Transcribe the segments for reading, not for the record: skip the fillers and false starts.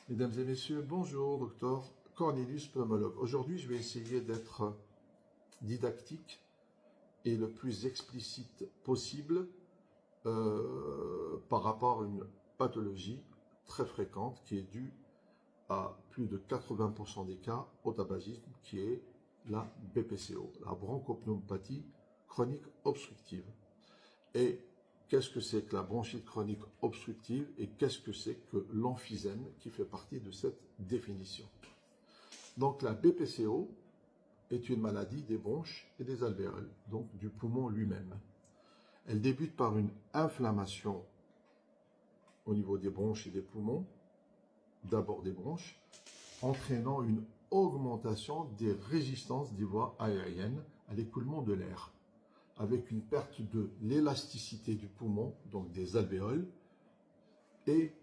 Mesdames et messieurs, bonjour, docteur Cornelius, pneumologue. Aujourd'hui, je vais essayer d'être didactique et le plus explicite possible par rapport à une pathologie très fréquente qui est due à plus de 80% des cas au tabagisme, qui est la BPCO, la bronchopneumopathie chronique obstructive. Et qu'est-ce que c'est que la bronchite chronique obstructive et qu'est-ce que c'est que l'emphysème qui fait partie de cette définition? Donc la BPCO est une maladie des bronches et des alvéoles, donc du poumon lui-même. Elle débute par une inflammation au niveau des bronches et des poumons, d'abord des bronches, entraînant une augmentation des résistances des voies aériennes à l'écoulement de l'air, avec une perte de l'élasticité du poumon, donc des alvéoles, et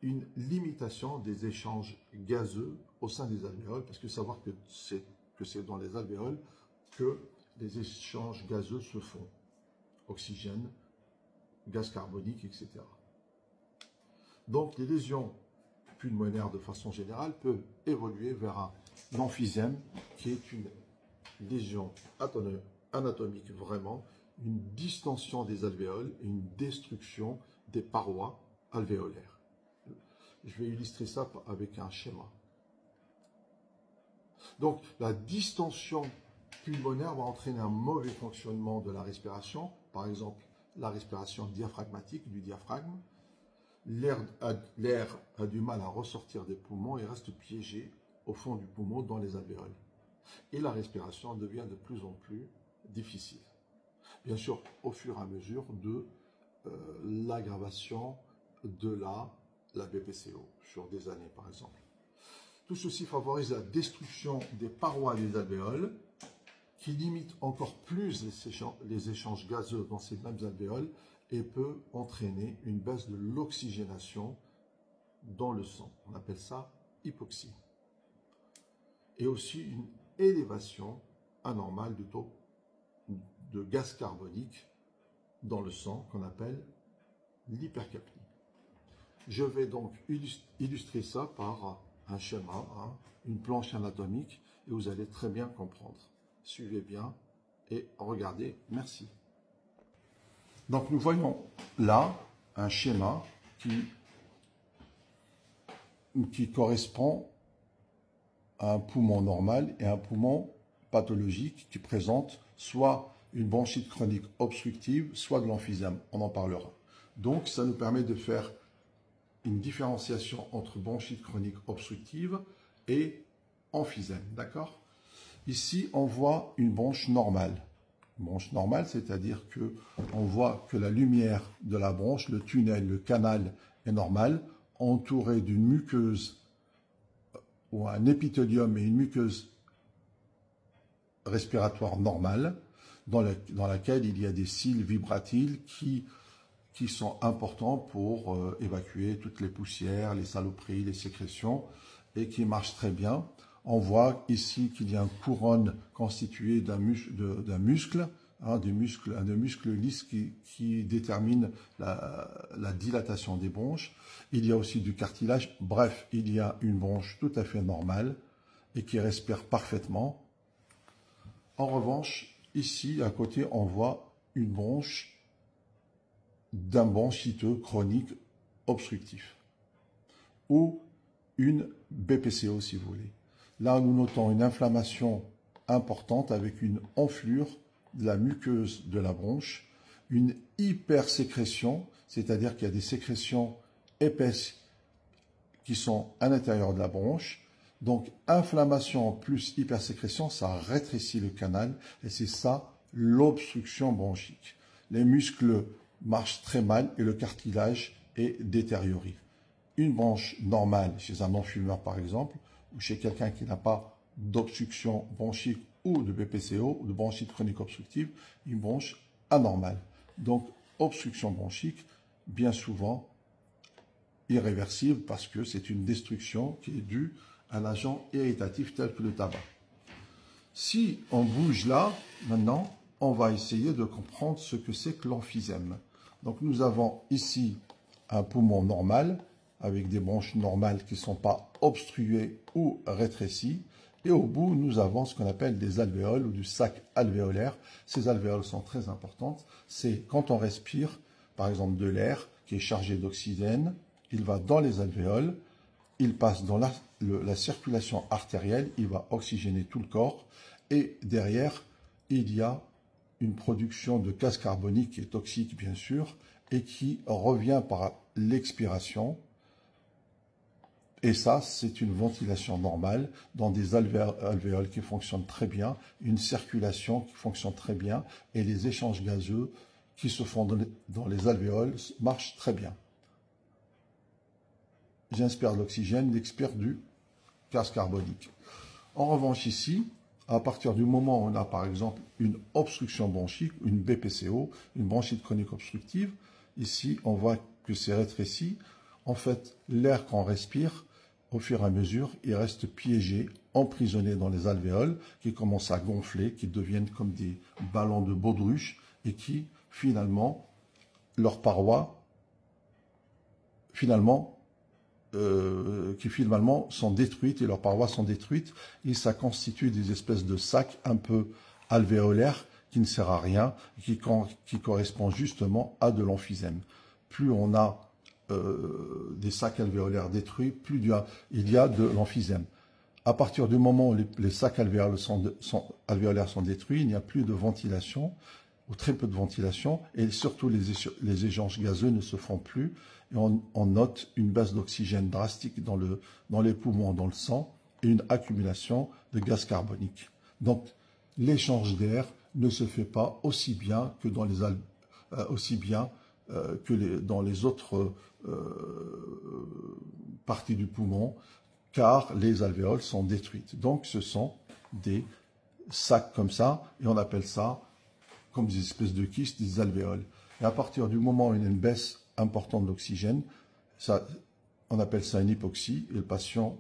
une limitation des échanges gazeux au sein des alvéoles, parce que savoir que c'est dans les alvéoles que les échanges gazeux se font, oxygène, gaz carbonique, etc. Donc les lésions pulmonaires de façon générale peuvent évoluer vers un emphysème qui est une lésion anatomique vraiment, une distension des alvéoles et une destruction des parois alvéolaires. Je vais illustrer ça avec un schéma. Donc la distension pulmonaire va entraîner un mauvais fonctionnement de la respiration, par exemple la respiration diaphragmatique du diaphragme. L'air a du mal à ressortir des poumons et reste piégé au fond du poumon dans les alvéoles. Et la respiration devient de plus en plus difficile. Bien sûr, au fur et à mesure de l'aggravation de la BPCO, sur des années par exemple. Tout ceci favorise la destruction des parois des alvéoles, qui limite encore plus les échanges gazeux dans ces mêmes alvéoles et peut entraîner une baisse de l'oxygénation dans le sang. On appelle ça hypoxie. Et aussi une élévation anormale du taux de gaz carbonique dans le sang qu'on appelle l'hypercapnie. Je vais donc illustrer ça par un schéma, une planche anatomique, et vous allez très bien comprendre. Suivez bien et regardez. Merci. Donc nous voyons là un schéma qui correspond à un poumon normal et un poumon pathologique qui présente soit une bronchite chronique obstructive, soit de l'emphysème. On en parlera. Donc ça nous permet de faire une différenciation entre bronchite chronique obstructive et emphysème, d'accord? Ici, on voit une bronche normale. Une bronche normale, c'est-à-dire que on voit que la lumière de la bronche, le tunnel, le canal est normal, entouré d'une muqueuse ou un épithélium et une muqueuse respiratoire normale, dans laquelle il y a des cils vibratiles qui sont importants pour évacuer toutes les poussières, les saloperies, les sécrétions, et qui marchent très bien. On voit ici qu'il y a une couronne constituée d'un muscle, de muscles lisses qui détermine la dilatation des bronches. Il y a aussi du cartilage. Bref, il y a une bronche tout à fait normale et qui respire parfaitement. En revanche, ici, à côté, on voit une bronche d'un bronchiteux chronique obstructif ou une BPCO si vous voulez. Là, nous notons une inflammation importante avec une enflure de la muqueuse de la bronche, une hypersécrétion, c'est-à-dire qu'il y a des sécrétions épaisses qui sont à l'intérieur de la bronche. Donc, inflammation plus hypersécrétion, ça rétrécit le canal et c'est ça l'obstruction bronchique. Les muscles marchent très mal et le cartilage est détérioré. Une bronche normale chez un non-fumeur par exemple, ou chez quelqu'un qui n'a pas d'obstruction bronchique ou de BPCO, ou de bronchite chronique obstructive, une bronche anormale. Donc, obstruction bronchique, bien souvent irréversible parce que c'est une destruction qui est due à un agent irritatif tel que le tabac. Si on bouge là, maintenant, on va essayer de comprendre ce que c'est que l'emphysème. Donc, nous avons ici un poumon normal avec des bronches normales qui ne sont pas obstruées ou rétrécies. Et au bout, nous avons ce qu'on appelle des alvéoles ou du sac alvéolaire. Ces alvéoles sont très importantes. C'est quand on respire, par exemple, de l'air qui est chargé d'oxygène, il va dans les alvéoles, il passe dans la circulation artérielle, il va oxygéner tout le corps. Et derrière, il y a une production de gaz carbonique qui est toxique, bien sûr, et qui revient par l'expiration. Et ça, c'est une ventilation normale dans des alvéoles qui fonctionnent très bien, une circulation qui fonctionne très bien, et les échanges gazeux qui se font dans les alvéoles marchent très bien. J'inspire de l'oxygène, j'expire du gaz carbonique. En revanche, ici, à partir du moment où on a par exemple une obstruction bronchique, une BPCO, une bronchite chronique obstructive, ici on voit que c'est rétréci. En fait, l'air qu'on respire, au fur et à mesure, il reste piégé, emprisonné dans les alvéoles, qui commencent à gonfler, qui deviennent comme des ballons de baudruche, et qui, finalement, leurs parois, finalement sont détruites, et leurs parois sont détruites, et ça constitue des espèces de sacs un peu alvéolaires, qui ne sert à rien, qui correspond justement à de l'emphysème. Plus on a des sacs alvéolaires détruits, plus il y a de l'emphysème. À partir du moment où les sacs alvéolaires sont détruits, il n'y a plus de ventilation, ou très peu de ventilation, et surtout les échanges gazeux ne se font plus, et on note une baisse d'oxygène drastique dans les poumons, dans le sang, et une accumulation de gaz carbonique. Donc, l'échange d'air ne se fait pas aussi bien que dans les autres parties du poumon, car les alvéoles sont détruites. Donc, ce sont des sacs comme ça, et on appelle ça comme des espèces de kystes, des alvéoles. Et à partir du moment où il y a une baisse importante d'oxygène, on appelle ça une hypoxie, et le patient,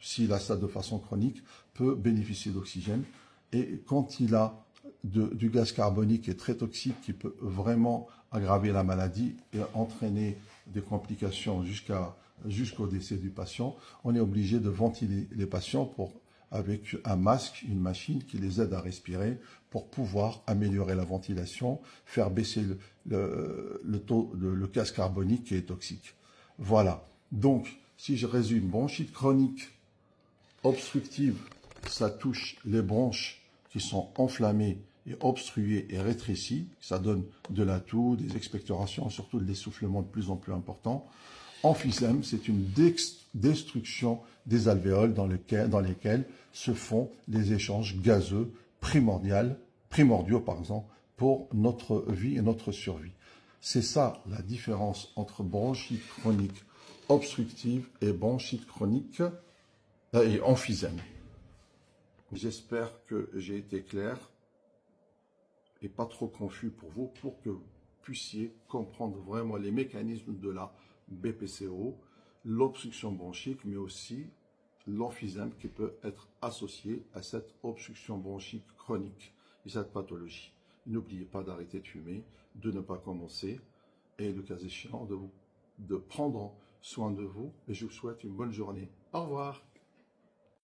s'il a ça de façon chronique, peut bénéficier d'oxygène. Et quand il a du gaz carbonique qui est très toxique, qui peut vraiment aggraver la maladie et entraîner des complications jusqu'au décès du patient, on est obligé de ventiler les patients avec un masque, une machine qui les aide à respirer pour pouvoir améliorer la ventilation, faire baisser le gaz carbonique qui est toxique. Voilà. Donc, si je résume, bronchite chronique obstructive, ça touche les bronches qui sont enflammées et obstruées et rétrécies. Ça donne de la toux, des expectorations, surtout de l'essoufflement de plus en plus important. Emphysème, c'est une destruction des alvéoles dans lesquelles se font les échanges gazeux primordiaux pour notre vie et notre survie. C'est ça la différence entre bronchite chronique obstructive et bronchite chronique et emphysème. J'espère que j'ai été clair et pas trop confus pour vous, pour que vous puissiez comprendre vraiment les mécanismes de la BPCO, l'obstruction bronchique, mais aussi l'emphysème qui peut être associé à cette obstruction bronchique chronique et cette pathologie. N'oubliez pas d'arrêter de fumer, de ne pas commencer et le cas échéant de prendre soin de vous, et je vous souhaite une bonne journée. Au revoir.